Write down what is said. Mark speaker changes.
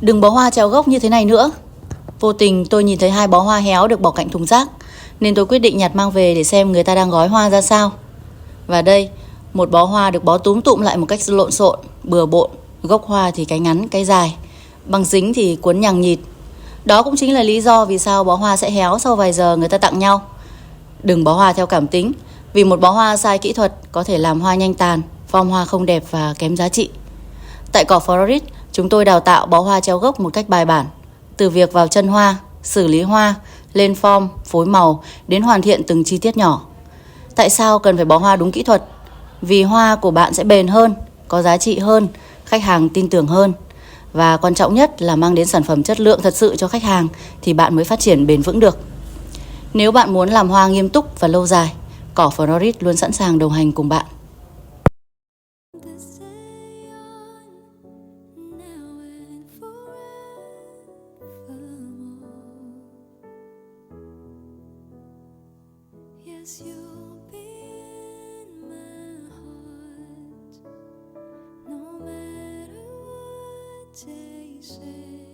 Speaker 1: Đừng bó hoa treo gốc như thế này nữa. Vô tình tôi nhìn thấy 2 bó hoa héo được bỏ cạnh thùng rác, nên tôi quyết định nhặt mang về để xem người ta đang gói hoa ra sao. Và đây, một bó hoa được bó túm tụm lại một cách lộn xộn, bừa bộn. Gốc hoa thì cái ngắn, cái dài, băng dính thì cuốn nhằng nhịt. Đó cũng chính là lý do vì sao bó hoa sẽ héo sau vài giờ người ta tặng nhau. Đừng bó hoa theo cảm tính, vì một bó hoa sai kỹ thuật có thể làm hoa nhanh tàn, form hoa không đẹp và kém giá trị. Tại cỏ Florid, chúng tôi đào tạo bó hoa treo gốc một cách bài bản. Từ việc vào chân hoa, xử lý hoa, lên form, phối màu đến hoàn thiện từng chi tiết nhỏ. Tại sao cần phải bó hoa đúng kỹ thuật? Vì hoa của bạn sẽ bền hơn, có giá trị hơn, khách hàng tin tưởng hơn. Và quan trọng nhất là mang đến sản phẩm chất lượng thật sự cho khách hàng thì bạn mới phát triển bền vững được. Nếu bạn muốn làm hoa nghiêm túc và lâu dài, cỏ Florid luôn sẵn sàng đồng hành cùng bạn.
Speaker 2: Yes, you'll be in my heart, no matter what they say.